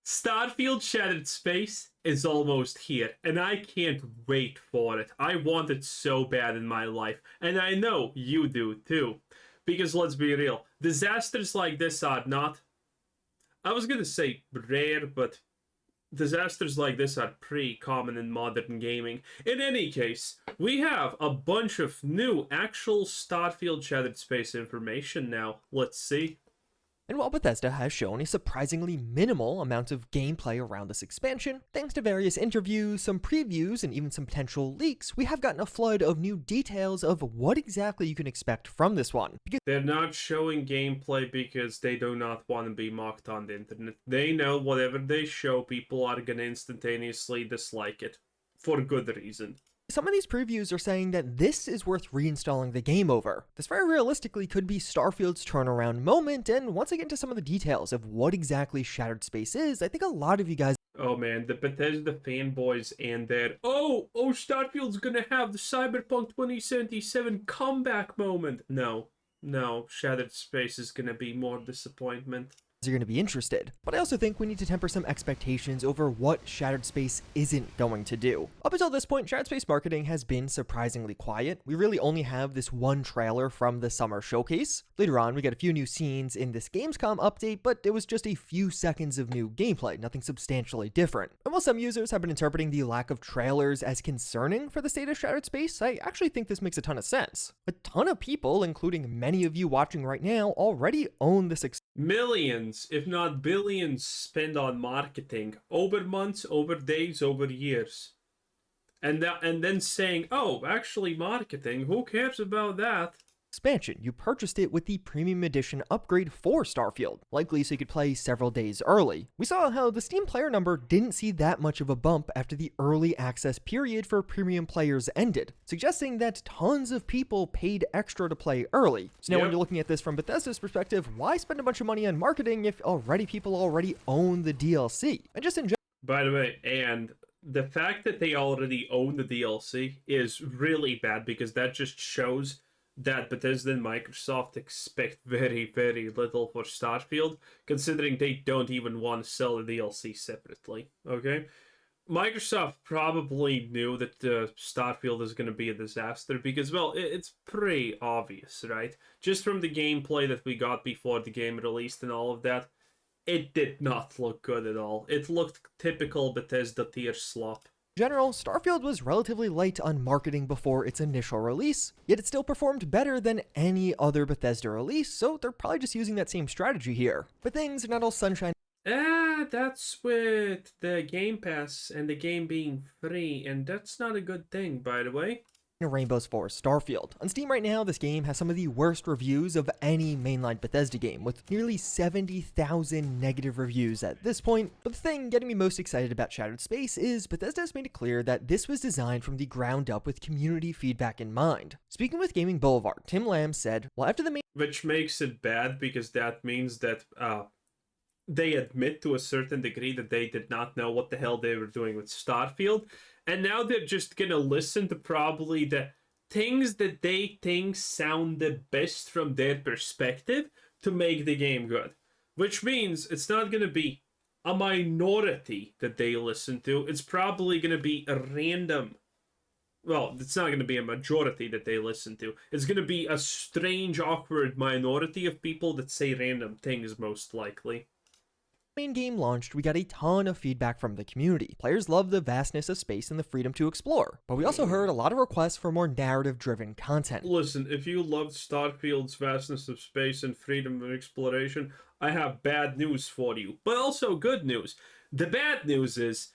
Starfield Shattered Space is almost here, and I can't wait for it. I want it so bad in my life, and I know you do too. Because let's be real, disasters like this are not, I was gonna say rare, but disasters like this are pretty common in modern gaming. In any case, we have a bunch of new actual Starfield Shattered Space information now. Let's see. And while Bethesda has shown a surprisingly minimal amount of gameplay around this expansion, thanks to various interviews, some previews, and even some potential leaks, we have gotten a flood of new details of what exactly you can expect from this one. They're not showing gameplay because they do not want to be mocked on the internet. They know whatever they show, people are gonna instantaneously dislike it. For good reason. Some of these previews are saying that this is worth reinstalling the game over. This very realistically could be Starfield's turnaround moment, and once I get into some of the details of what exactly Shattered Space is, I think a lot of you guys... Oh man, the Bethesda fanboys and their, Starfield's gonna have the Cyberpunk 2077 comeback moment. No, Shattered Space is gonna be more disappointment. Are going to be interested. But I also think we need to temper some expectations over what Shattered Space isn't going to do. Up until this point, Shattered Space marketing has been surprisingly quiet. We really only have this one trailer from the summer showcase. Later on, we got a few new scenes in this Gamescom update, but it was just a few seconds of new gameplay, nothing substantially different. And while some users have been interpreting the lack of trailers as concerning for the state of Shattered Space, I actually think this makes a ton of sense. A ton of people, including many of you watching right now, already own this millions, if not billions, spent on marketing over months, over days, over years. And then saying, oh, actually marketing, who cares about that? expansion. You purchased it with the premium edition upgrade for Starfield, likely so you could play several days early. We saw how the Steam player number didn't see that much of a bump after the early access period for premium players ended, suggesting that tons of people paid extra to play early. So now when you're looking at this from Bethesda's perspective, why spend a bunch of money on marketing if people already own the DLC? And just in general, by the way, and the fact that they already own the DLC is really bad because that just shows that Bethesda and Microsoft expect very, very little for Starfield, considering they don't even want to sell the DLC separately, okay? Microsoft probably knew that Starfield is going to be a disaster because, well, it's pretty obvious, right? Just from the gameplay that we got before the game released and all of that, it did not look good at all. It looked typical Bethesda tier slop. In general, Starfield was relatively light on marketing before its initial release, yet it still performed better than any other Bethesda release, so they're probably just using that same strategy here. But things are not all sunshine. That's with the Game Pass and the game being free, and that's not a good thing, by the way. Rainbows for Starfield. On Steam right now, this game has some of the worst reviews of any mainline Bethesda game, with nearly 70,000 negative reviews at this point. But the thing getting me most excited about Shattered Space is Bethesda has made it clear that this was designed from the ground up with community feedback in mind. Speaking with Gaming Boulevard, Tim Lamb said, well, after the main... Which makes it bad because that means that they admit to a certain degree that they did not know what the hell they were doing with Starfield. And now they're just gonna listen to probably the things that they think sound the best from their perspective to make the game good. Which means it's not gonna be a minority that they listen to. It's probably gonna be a random... Well, it's not gonna be a majority that they listen to. It's gonna be a strange, awkward minority of people that say random things, most likely. Main game launched, we got a ton of feedback from the community. Players love the vastness of space and the freedom to explore, but we also heard a lot of requests for more narrative-driven content. Listen, if you loved Starfield's vastness of space and freedom of exploration, I have bad news for you, but also good news. The bad news is,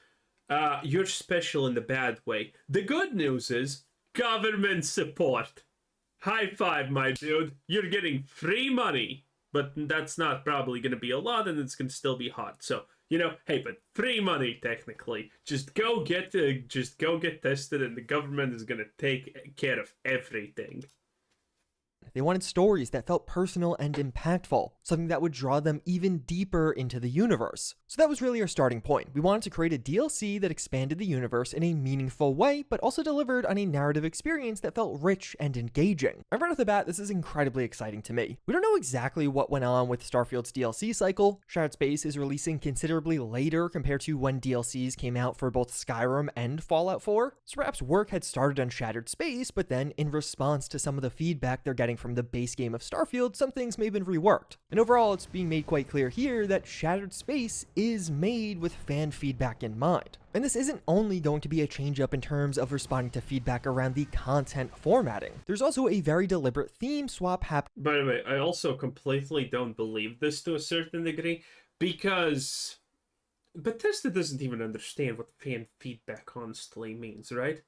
you're special in the bad way. The good news is, government support. High five, my dude. You're getting free money. But that's not probably going to be a lot, and it's going to still be hot. So, hey, but free money, technically. Just go get tested, and the government is going to take care of everything. They wanted stories that felt personal and impactful, something that would draw them even deeper into the universe. So that was really our starting point. We wanted to create a DLC that expanded the universe in a meaningful way, but also delivered on a narrative experience that felt rich and engaging. And right off the bat, this is incredibly exciting to me. We don't know exactly what went on with Starfield's DLC cycle. Shattered Space is releasing considerably later compared to when DLCs came out for both Skyrim and Fallout 4. So perhaps work had started on Shattered Space, but then in response to some of the feedback they're getting from the base game of Starfield, some things may have been reworked. And overall, it's being made quite clear here that Shattered Space is made with fan feedback in mind. And this isn't only going to be a change up in terms of responding to feedback around the content formatting. There's also a very deliberate theme swap happening. By the way, I also completely don't believe this to a certain degree, because Bethesda doesn't even understand what fan feedback honestly means, right?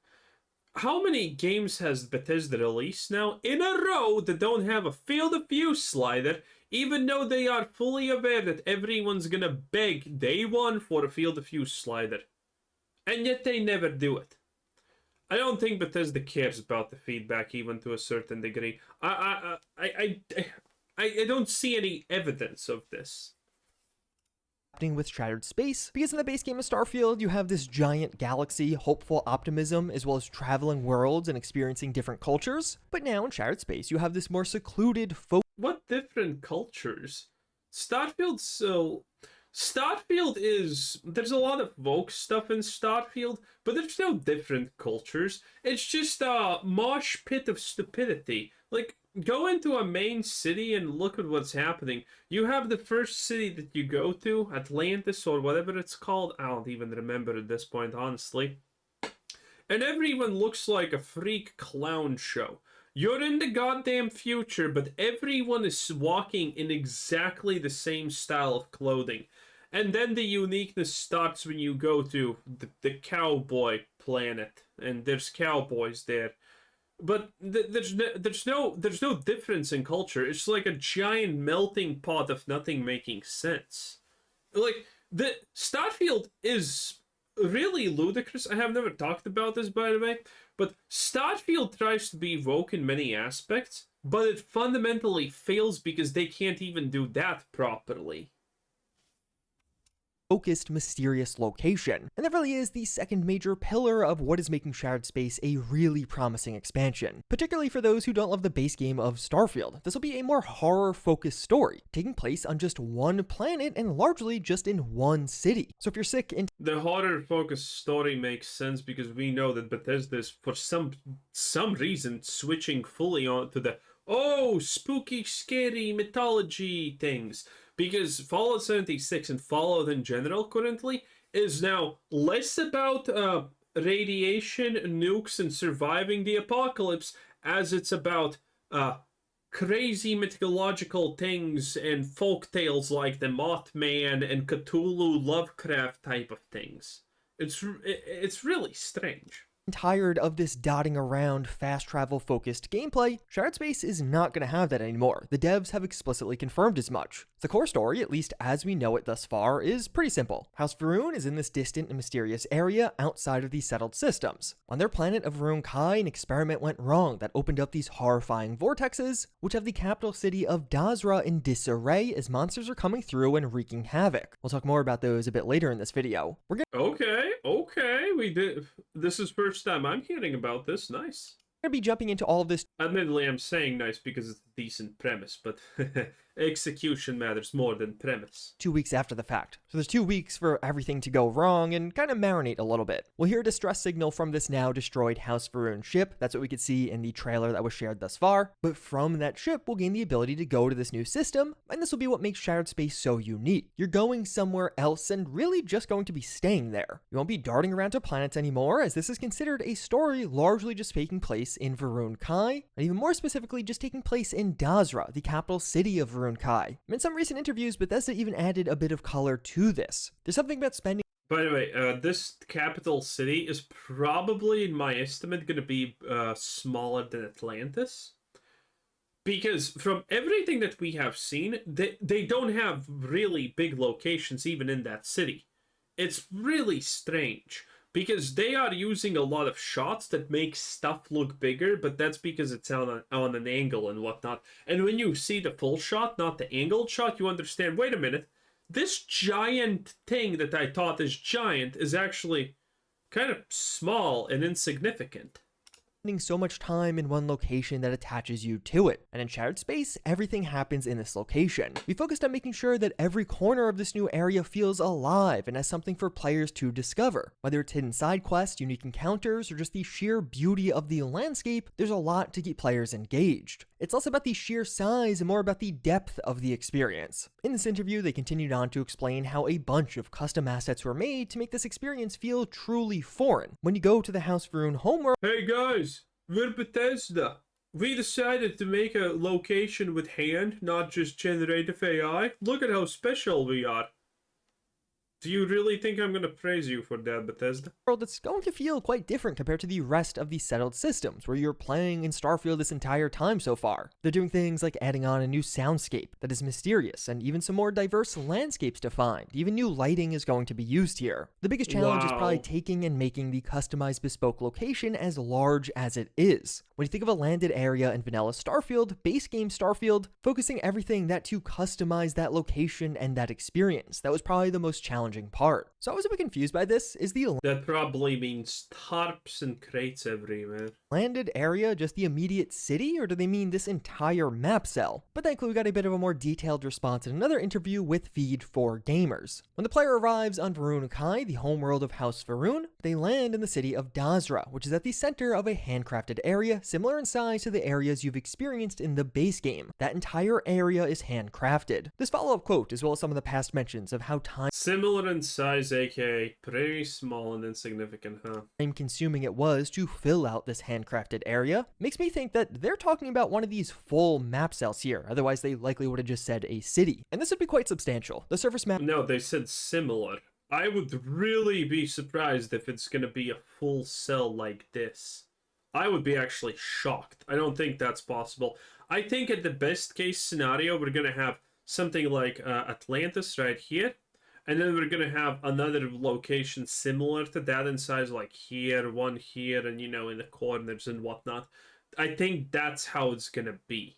How many games has Bethesda released now in a row that don't have a field of view slider, even though they are fully aware that everyone's gonna beg day one for a field of view slider? And yet they never do it. I don't think Bethesda cares about the feedback even to a certain degree. I don't see any evidence of this. With Shattered Space, because in the base game of Starfield, you have this giant galaxy, hopeful optimism, as well as traveling worlds and experiencing different cultures. But now in Shattered Space, you have this more secluded, What different cultures? Starfield is... There's a lot of woke stuff in Starfield, but there's no different cultures. It's just a mosh pit of stupidity. Like, go into a main city and look at what's happening. You have the first city that you go to, Atlantis or whatever it's called. I don't even remember at this point, honestly. And everyone looks like a freak clown show. You're in the goddamn future, but everyone is walking in exactly the same style of clothing. And then the uniqueness starts when you go to the cowboy planet, and there's cowboys there. But there's no difference in culture. It's like a giant melting pot of nothing making sense. Like, the Starfield is really ludicrous. I have never talked about this, by the way, but Starfield tries to be woke in many aspects, but it fundamentally fails because they can't even do that properly. Focused, mysterious location. And that really is the second major pillar of what is making Shattered Space a really promising expansion, particularly for those who don't love the base game of Starfield. This will be a more horror-focused story, taking place on just one planet and largely just in one city. So if you're sick and the horror-focused story makes sense because we know that Bethesda is, for some reason, switching fully on to the spooky, scary mythology things. Because Fallout 76 and Fallout in general currently is now less about radiation, nukes, and surviving the apocalypse, as it's about crazy mythological things and folk tales like the Mothman and Cthulhu Lovecraft type of things. It's really strange. tired of this dotting around, fast travel focused gameplay, Shattered Space is not going to have that anymore. The devs have explicitly confirmed as much. The core story, at least as we know it thus far, is pretty simple. House Va'ruun is in this distant and mysterious area outside of these settled systems. On their planet of Va'ruun Kai, an experiment went wrong that opened up these horrifying vortexes, which have the capital city of Dazra in disarray as monsters are coming through and wreaking havoc. We'll talk more about those a bit later in this video. Okay, we did. This is first time I'm hearing about this. Nice. We're going to be jumping into all of this. Admittedly, I'm saying nice because it's a decent premise, but execution matters more than premise. 2 weeks after the fact. So there's 2 weeks for everything to go wrong and kind of marinate a little bit. We'll hear a distress signal from this now destroyed House Va'ruun ship. That's what we could see in the trailer that was shared thus far. But from that ship, we'll gain the ability to go to this new system, and this will be what makes Shattered Space so unique. You're going somewhere else and really just going to be staying there. You won't be darting around to planets anymore, as this is considered a story largely just taking place in Va'ruun Kai, and even more specifically just taking place in Dazra, the capital city of Va'ruun Kai. In some recent interviews, Bethesda even added a bit of color to this. There's something about spending. By the way, this capital city is probably, in my estimate, going to be smaller than Atlantis. Because from everything that we have seen, they don't have really big locations even in that city. It's really strange. because they are using a lot of shots that make stuff look bigger, but that's because it's on an angle and whatnot. And when you see the full shot, not the angled shot, you understand, wait a minute, this giant thing that I thought is giant is actually kind of small and insignificant. Spending so much time in one location that attaches you to it. And in Shattered Space, everything happens in this location. We focused on making sure that every corner of this new area feels alive and has something for players to discover. Whether it's hidden side quests, unique encounters, or just the sheer beauty of the landscape, there's a lot to keep players engaged. It's less about the sheer size and more about the depth of the experience. In this interview, they continued on to explain how a bunch of custom assets were made to make this experience feel truly foreign. When you go to the House Varun homeworld, hey guys, we're Bethesda. We decided to make a location with hand, not just generative AI. Look at how special we are. Do you really think I'm gonna praise you for that, Bethesda? that's going to feel quite different compared to the rest of the settled systems where you're playing in Starfield this entire time so far. They're doing things like adding on a new soundscape that is mysterious and even some more diverse landscapes to find. Even new lighting is going to be used here. The biggest challenge is probably taking and making the customized bespoke location as large as it is. When you think of a landed area in vanilla Starfield, base game Starfield, focusing everything that to customize that location and that experience, that was probably the most challenging part. So I was a bit confused by this. Is the That probably means tarps and crates everywhere. landed area just the immediate city, or do they mean this entire map cell? But thankfully we got a bit of a more detailed response in another interview with Feed4Gamers. When the player arrives on Varun Kai, the homeworld of House Varun, they land in the city of Dazra, which is at the center of a handcrafted area similar in size to the areas you've experienced in the base game. That entire area is handcrafted. This follow-up quote, as well as some of the past mentions of how Similar in size, aka pretty small and insignificant, huh? time-consuming it was to fill out this handcrafted area, makes me think that they're talking about one of these full map cells here. Otherwise, they likely would have just said a city. And this would be quite substantial. The surface map... No, they said similar. I would really be surprised if it's gonna be a full cell like this. I would be actually shocked. I don't think that's possible. I think at the best case scenario, we're gonna have something like Atlantis right here. And then we're going to have another location similar to that in size, like here, one here, and, you know, in the corners and whatnot. I think that's how it's going to be.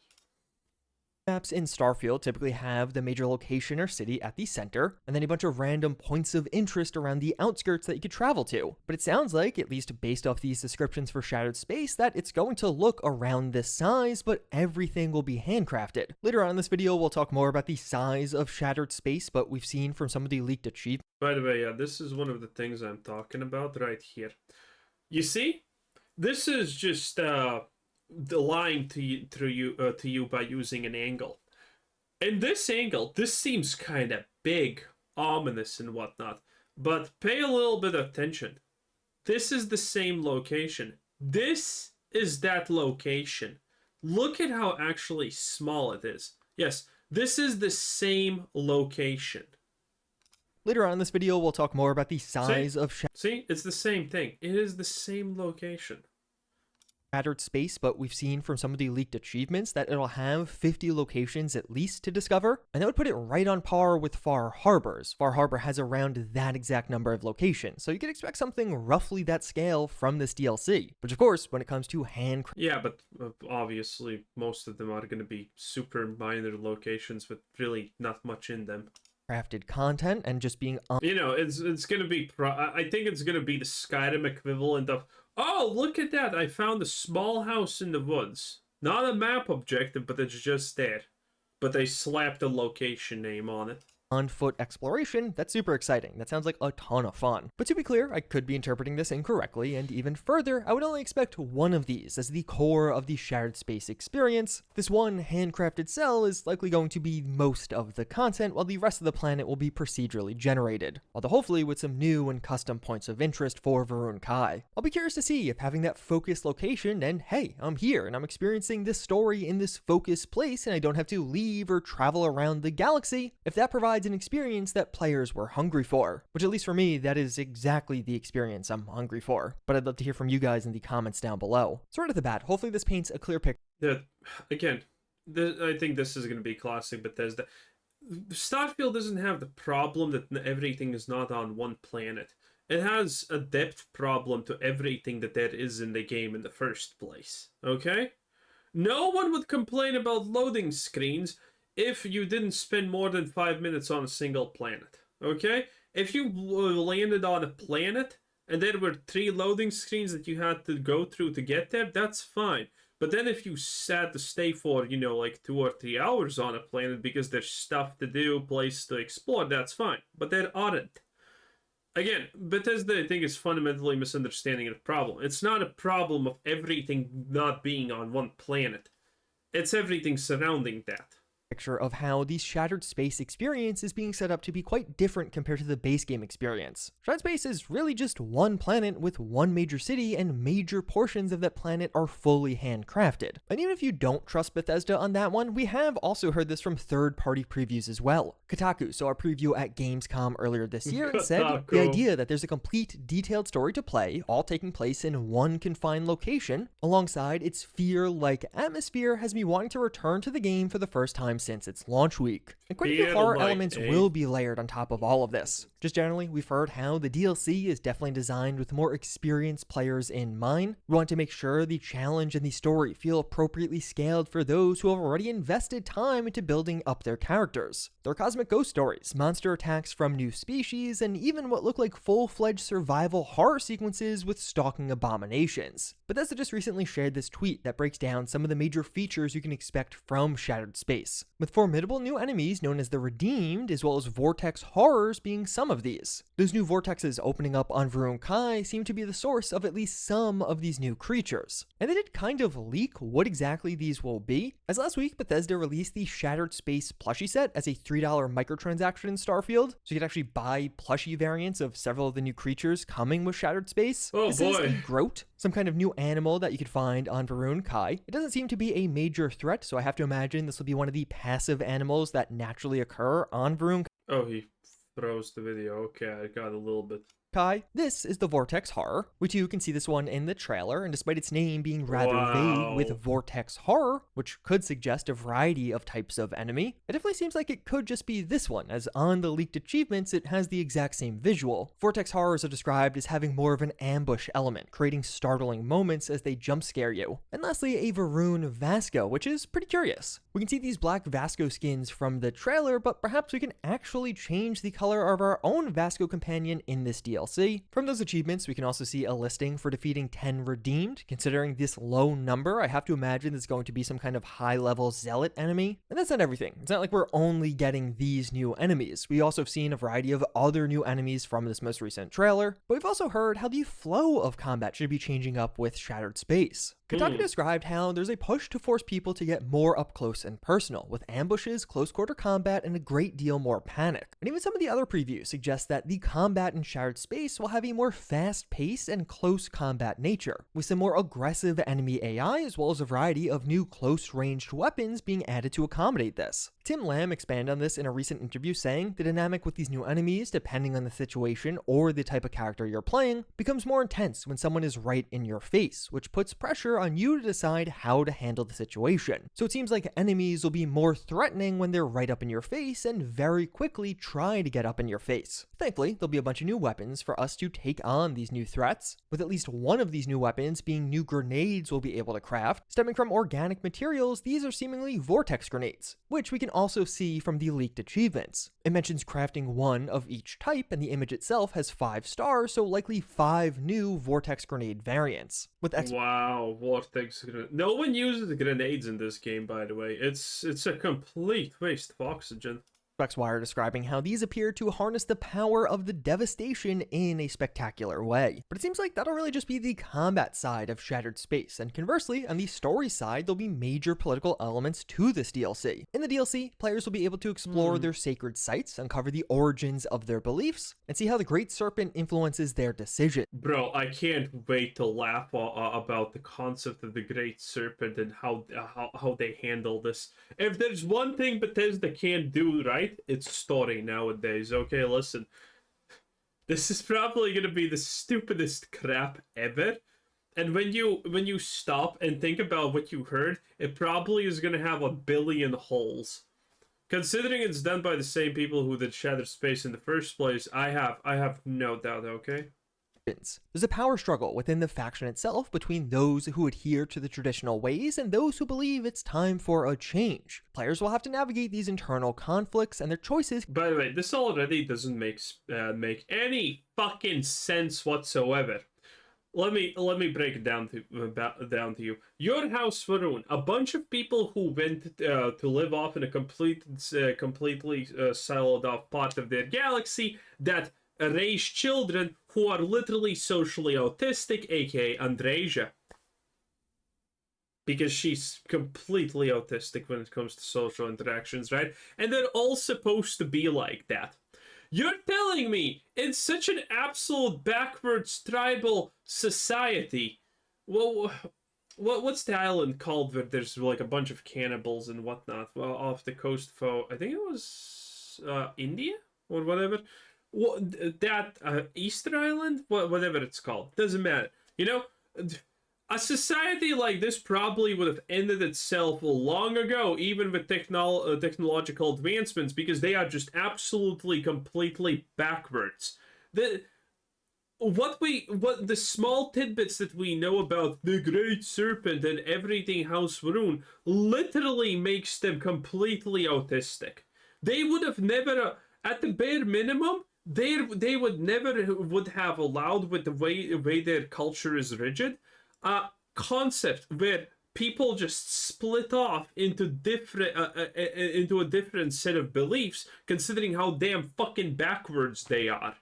Maps in Starfield typically have the major location or city at the center, and then a bunch of random points of interest around the outskirts that you could travel to. But it sounds like, at least based off these descriptions for Shattered Space, that it's going to look around this size, but everything will be handcrafted. Later on in this video, we'll talk more about the size of Shattered Space, but we've seen from some of the leaked achievements. By the way, yeah, this is one of the things I'm talking about right here. You see? This is just the lying to you by using an angle. In this angle, this seems kind of big, ominous and whatnot, but pay a little bit of attention. This is the same location. This is that location. Look at how actually small it is. Yes, this is the same location. Later on in this video, we'll talk more about the size of See, it's the same thing. It is the same location. Shattered Space, but we've seen from some of the leaked achievements that it'll have 50 locations at least to discover, and that would put it right on par with Far Harbor's. Far Harbor has around that exact number of locations, so you could expect something roughly that scale from this DLC. Which of course, when it comes to yeah, but obviously most of them are going to be super minor locations with really not much in them. Crafted content and just being you know, it's gonna be I think it's gonna be the Skyrim equivalent of, oh, look at that, I found a small house in the woods. Not a map objective, but it's just there. But they slapped a location name on it. on-foot exploration. That's super exciting. That sounds like a ton of fun. But to be clear, I could be interpreting this incorrectly, and even further, I would only expect one of these as the core of the Shattered Space experience. This one handcrafted cell is likely going to be most of the content, while the rest of the planet will be procedurally generated, although hopefully with some new and custom points of interest for Varun Kai. I'll be curious to see if having that focused location, and hey, I'm here and I'm experiencing this story in this focused place and I don't have to leave or travel around the galaxy, if that provides an experience that players were hungry for. Which, at least for me, that is exactly the experience I'm hungry for. But I'd love to hear from you guys in the comments down below. So right at the bat, hopefully this paints a clear picture. Again, I think this is going to be classic Bethesda. Starfield doesn't have the problem that everything is not on one planet. it has a depth problem to everything that there is in the game in the first place. Okay? No one would complain about loading screens if you didn't spend more than 5 minutes on a single planet. Okay? If you landed on a planet and there were 3 loading screens that you had to go through to get there, that's fine. But then if you had to stay for, like 2 or 3 hours on a planet because there's stuff to do, place to explore, that's fine. But there aren't. Again, Bethesda, I think, is fundamentally misunderstanding the problem. It's not a problem of everything not being on one planet. It's everything surrounding that. Picture of how the Shattered Space experience is being set up to be quite different compared to the base game experience. Shattered Space is really just one planet with one major city, and major portions of that planet are fully handcrafted. And even if you don't trust Bethesda on that one, we have also heard this from third-party previews as well. Kotaku saw a preview at Gamescom earlier this year and said the idea that there's a complete, detailed story to play, all taking place in one confined location, alongside its fear-like atmosphere, has me wanting to return to the game for the first time since its launch week. And quite a few horror elements will be layered on top of all of this. Just generally, we've heard how the DLC is definitely designed with more experienced players in mind. We want to make sure the challenge and the story feel appropriately scaled for those who have already invested time into building up their characters. There are cosmic ghost stories, monster attacks from new species, and even what look like full-fledged survival horror sequences with stalking abominations. Bethesda just recently shared this tweet that breaks down some of the major features you can expect from Shattered Space, with formidable new enemies known as the Redeemed, as well as vortex horrors being some of these. Those new vortexes opening up on Varun Kai seem to be the source of at least some of these new creatures. And they did kind of leak what exactly these will be, as last week Bethesda released the Shattered Space plushie set as a $3 microtransaction in Starfield, so you could actually buy plushie variants of several of the new creatures coming with Shattered Space. This is a Groat, some kind of new animal that you could find on Varun Kai. It doesn't seem to be a major threat, so I have to imagine this will be one of the passive animals that naturally occur on Varun Kai. Oh, he froze the video. Okay, I got a little bit. This is the Vortex Horror. We too can see this one in the trailer, and despite its name being rather vague with Vortex Horror, which could suggest a variety of types of enemy, it definitely seems like it could just be this one, as on the leaked achievements it has the exact same visual. Vortex Horrors are described as having more of an ambush element, creating startling moments as they jump scare you. And lastly, a Varun Vasco, which is pretty curious. We can see these black Vasco skins from the trailer, but perhaps we can actually change the color of our own Vasco companion in this DLC. From those achievements, we can also see a listing for defeating 10 Redeemed. Considering this low number, I have to imagine it's going to be some kind of high-level zealot enemy. And that's not everything. It's not like we're only getting these new enemies. We also have seen a variety of other new enemies from this most recent trailer, but we've also heard how the flow of combat should be changing up with Shattered Space. Kotaku described how there's a push to force people to get more up close and personal, with ambushes, close quarter combat, and a great deal more panic. And even some of the other previews suggest that the combat in Shattered Space will have a more fast pace and close combat nature, with some more aggressive enemy AI as well as a variety of new close ranged weapons being added to accommodate this. Tim Lamb expanded on this in a recent interview, saying the dynamic with these new enemies, depending on the situation or the type of character you're playing, becomes more intense when someone is right in your face, which puts pressure on you to decide how to handle the situation. So it seems like enemies will be more threatening when they're right up in your face and very quickly try to get up in your face. Thankfully, there'll be a bunch of new weapons for us to take on these new threats, with at least one of these new weapons being new grenades we'll be able to craft. Stemming from organic materials, these are seemingly vortex grenades, which we can also see from the leaked achievements. It mentions crafting one of each type, and the image itself has 5 stars, so likely 5 new vortex grenade variants. Wow, vortex grenade. No one uses grenades in this game, by the way. It's a complete waste of oxygen. Wire describing how these appear to harness the power of the devastation in a spectacular way. But it seems like that'll really just be the combat side of Shattered Space, and conversely, on the story side, there'll be major political elements to this DLC. In the DLC, players will be able to explore their sacred sites, uncover the origins of their beliefs, and see how the Great Serpent influences their decision. Bro, I can't wait to laugh about the concept of the Great Serpent and how they handle this. If there's one thing Bethesda can't do right, it's story nowadays. Okay, listen. This is probably gonna be the stupidest crap ever. And when you stop and think about what you heard, it probably is gonna have a billion holes. Considering it's done by the same people who did Shattered Space in the first place, I have no doubt, okay? There's a power struggle within the faction itself between those who adhere to the traditional ways and those who believe it's time for a change. Players will have to navigate these internal conflicts, and their choices. By the way, this already doesn't make any fucking sense whatsoever. Let me break it down to you. Your house, Varun, a bunch of people who went to live off in a completely siloed off part of their galaxy that raise children who are literally socially autistic, aka Andreja. Because she's completely autistic when it comes to social interactions, right? And they're all supposed to be like that. You're telling me in such an absolute backwards tribal society, well, what's the island called where there's like a bunch of cannibals and whatnot? Well, off the coast of, I think it was India or whatever. That Easter Island, whatever it's called, doesn't matter. You know, a society like this probably would have ended itself long ago, even with technological advancements, because they are just absolutely, completely backwards. What the small tidbits that we know about the Great Serpent and everything House Varun literally makes them completely autistic. They would have never, at the bare minimum, they would never would have allowed, with the way their culture is rigid, a concept where people just split off into into a different set of beliefs, considering how damn fucking backwards they are.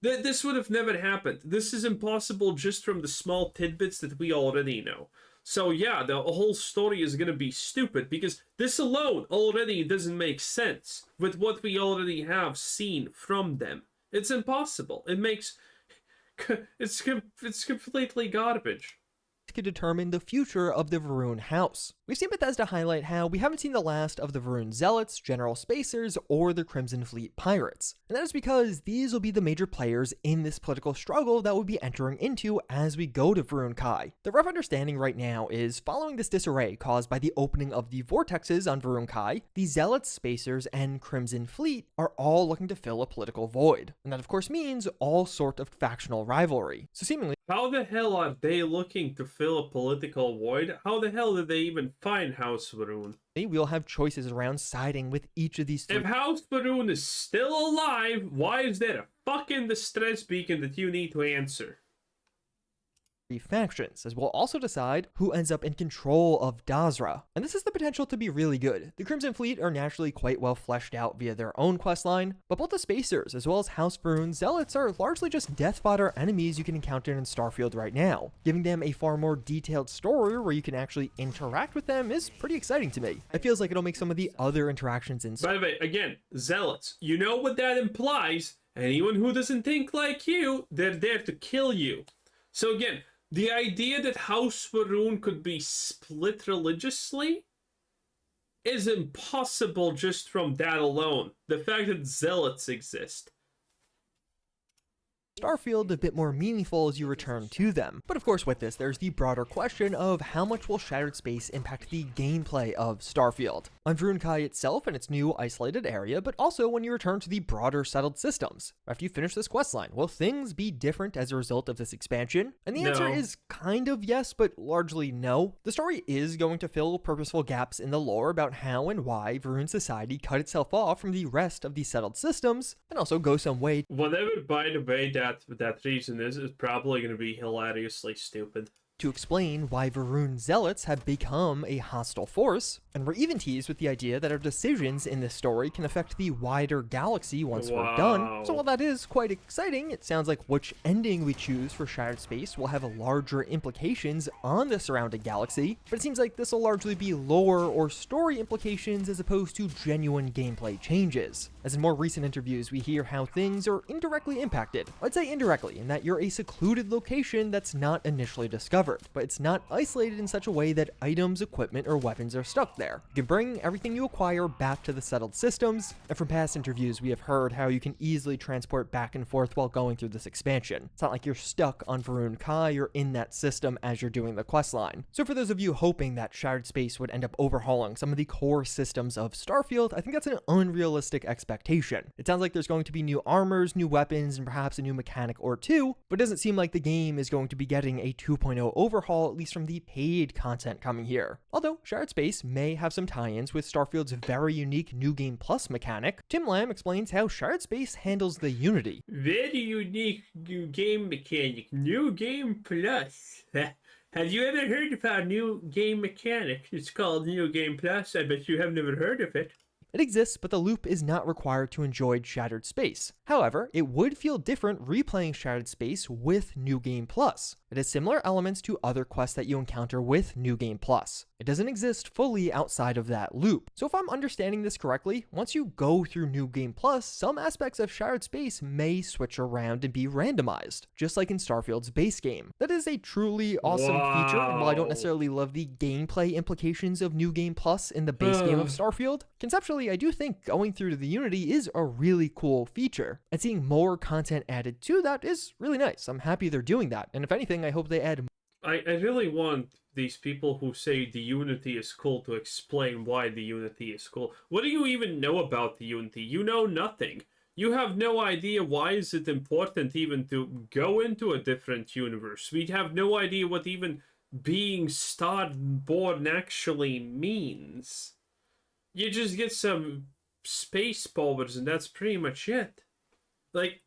This would have never happened. This is impossible just from the small tidbits that we already know. So yeah, the whole story is gonna be stupid, because this alone already doesn't make sense with what we already have seen from them. It's impossible. It's completely garbage. Could determine the future of the Varun house. We've seen Bethesda highlight how we haven't seen the last of the Varun Zealots, General Spacers, or the Crimson Fleet Pirates. And that is because these will be the major players in this political struggle that we'll be entering into as we go to Varun Kai. The rough understanding right now is, following this disarray caused by the opening of the vortexes on Varun Kai, the Zealots, Spacers, and Crimson Fleet are all looking to fill a political void. And that of course means all sort of factional rivalry. So seemingly, how the hell are they looking to fill a political void? How the hell did they even find House Varun? we'll have choices around siding with each of these three. If House Varun is still alive, why is there a fucking distress beacon that you need to answer? Factions, as we'll also decide who ends up in control of Dazra. And this has the potential to be really good. The Crimson Fleet are naturally quite well fleshed out via their own questline, but both the Spacers as well as House Varun Zealots are largely just death fodder enemies you can encounter in Starfield right now. Giving them a far more detailed story where you can actually interact with them is pretty exciting to me. It feels like it'll make some of the other interactions in. By the way, again, Zealots, you know what that implies? Anyone who doesn't think like you, they're there to kill you. So again, the idea that House Varun could be split religiously is impossible just from that alone. The fact that Zealots exist. Starfield a bit more meaningful as you return to them. But of course with this, there's the broader question of how much will Shattered Space impact the gameplay of Starfield. On Varun Kai itself and its new isolated area, but also when you return to the broader settled systems. After you finish this questline, will things be different as a result of this expansion? And the answer is kind of yes, but largely no. The story is going to fill purposeful gaps in the lore about how and why Varun society cut itself off from the rest of the settled systems, and also go some way. Whatever, by the way, that reason is probably going to be hilariously stupid. To explain why Varun Zealots have become a hostile force, and we're even teased with the idea that our decisions in this story can affect the wider galaxy once we're done. So while that is quite exciting, it sounds like which ending we choose for Shattered Space will have larger implications on the surrounding galaxy, but it seems like this will largely be lore or story implications as opposed to genuine gameplay changes. as in more recent interviews we hear how things are indirectly impacted. I'd say indirectly in that you're a secluded location that's not initially discovered, but it's not isolated in such a way that items, equipment, or weapons are stuck there. You can bring everything you acquire back to the settled systems, and from past interviews we have heard how you can easily transport back and forth while going through this expansion. It's not like you're stuck on Varun Kai or in that system as you're doing the questline. So for those of you hoping that Shattered Space would end up overhauling some of the core systems of Starfield, I think that's an unrealistic expectation. It sounds like there's going to be new armors, new weapons, and perhaps a new mechanic or two, but it doesn't seem like the game is going to be getting a 2.0 overhaul, at least from the paid content coming here. Although Shattered Space may have some tie-ins with Starfield's very unique New Game Plus mechanic. Tim Lamb explains how Shattered Space handles the Unity. Very unique new game mechanic. New Game Plus. Have you ever heard of our new game mechanic? It's called New Game Plus. I bet you have never heard of it. It exists, but the loop is not required to enjoy Shattered Space. However, it would feel different replaying Shattered Space with New Game Plus. It has similar elements to other quests that you encounter with New Game Plus. It doesn't exist fully outside of that loop. So if I'm understanding this correctly, once you go through New Game Plus, some aspects of Shattered Space may switch around and be randomized, just like in Starfield's base game. That is a truly awesome feature, and while I don't necessarily love the gameplay implications of New Game Plus in the base game of Starfield, conceptually I do think going through to the Unity is a really cool feature, and seeing more content added to that is really nice. I'm happy they're doing that, and if anything, I hope they add. I really want these people who say the Unity is cool to explain why the Unity is cool. What do you even know about the Unity? You know nothing. You have no idea why is it important even to go into a different universe. We have no idea what even being Starborn actually means. You just get some space powers and that's pretty much it. Like,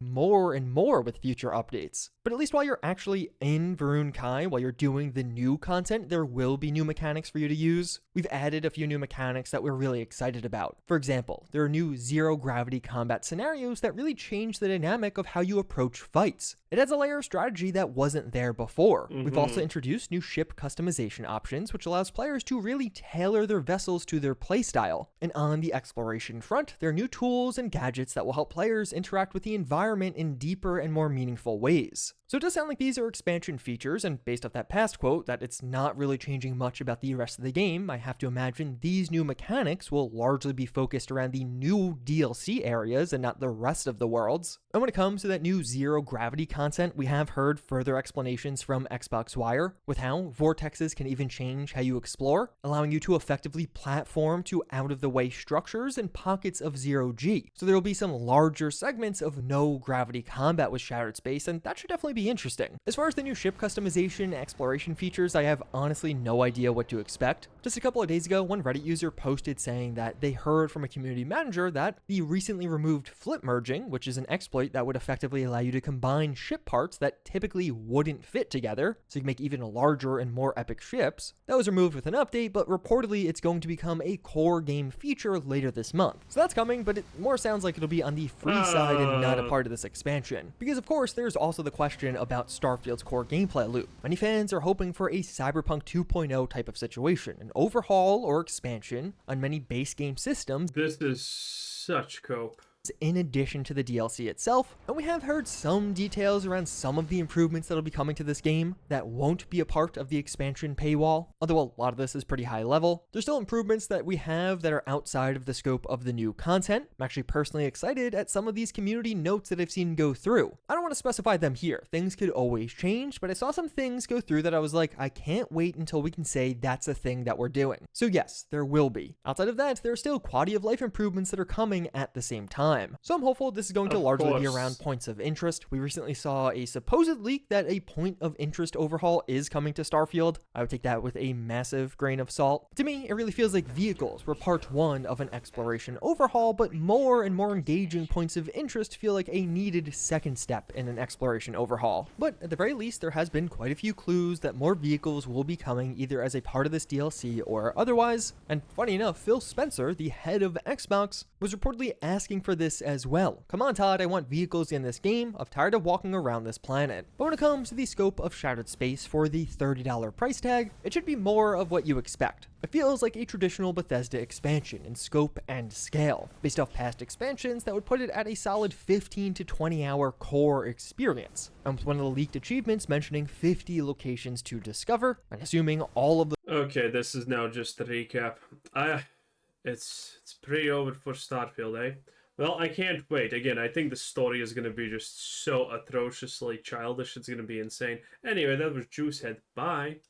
more and more with future updates. But at least while you're actually in Varun Kai, while you're doing the new content, there will be new mechanics for you to use. We've added a few new mechanics that we're really excited about. For example, there are new zero-gravity combat scenarios that really change the dynamic of how you approach fights. It adds a layer of strategy that wasn't there before. We've also introduced new ship customization options, which allows players to really tailor their vessels to their playstyle. And on the exploration front, there are new tools and gadgets that will help players interact with the environment in deeper and more meaningful ways. So it does sound like these are expansion features, and based off that past quote, that it's not really changing much about the rest of the game, I have to imagine these new mechanics will largely be focused around the new DLC areas and not the rest of the worlds. And when it comes to that new zero-gravity content, we have heard further explanations from Xbox Wire with how vortexes can even change how you explore, allowing you to effectively platform to out-of-the-way structures and pockets of zero-G. So there will be some larger segments of no-gravity combat with Shattered Space, and that should definitely be interesting. As far as the new ship customization and exploration features, I have honestly no idea what to expect. Just a couple of days ago, one Reddit user posted saying that they heard from a community manager that the recently removed flip merging, which is an exploit that would effectively allow you to combine ship parts that typically wouldn't fit together, so you can make even larger and more epic ships, that was removed with an update, but reportedly it's going to become a core game feature later this month. So that's coming, but it more sounds like it'll be on the free side and not a part of this expansion. Because of course, there's also the question about Starfield's core gameplay loop. Many fans are hoping for a Cyberpunk 2.0 type of situation, an overhaul or expansion on many base game systems. This is such cope. In addition to the DLC itself, and we have heard some details around some of the improvements that'll be coming to this game that won't be a part of the expansion paywall, although a lot of this is pretty high level. There's still improvements that we have that are outside of the scope of the new content. I'm actually personally excited at some of these community notes that I've seen go through. I don't want to specify them here, things could always change, but I saw some things go through that I was like, I can't wait until we can say that's a thing that we're doing. So yes, there will be. Outside of that, there are still quality of life improvements that are coming at the same time. So I'm hopeful this is going to largely be around points of interest. We recently saw a supposed leak that a point of interest overhaul is coming to Starfield. I would take that with a massive grain of salt. To me, it really feels like vehicles were part one of an exploration overhaul, but more and more engaging points of interest feel like a needed second step in an exploration overhaul. But at the very least, there has been quite a few clues that more vehicles will be coming either as a part of this DLC or otherwise. And funny enough, Phil Spencer, the head of Xbox, was reportedly asking for this this as well. Come on, Todd, I want vehicles in this game. I'm tired of walking around this planet. But when it comes to the scope of Shattered Space for the $30 price tag, it should be more of what you expect. It feels like a traditional Bethesda expansion in scope and scale, based off past expansions that would put it at a solid 15 to 20 hour core experience. And with one of the leaked achievements mentioning 50 locations to discover, and assuming all of the Okay, this is now just a recap. It's pretty over for Starfield, eh? Well, I can't wait. Again, I think the story is going to be just so atrociously childish. It's going to be insane. Anyway, that was Juicehead. Bye.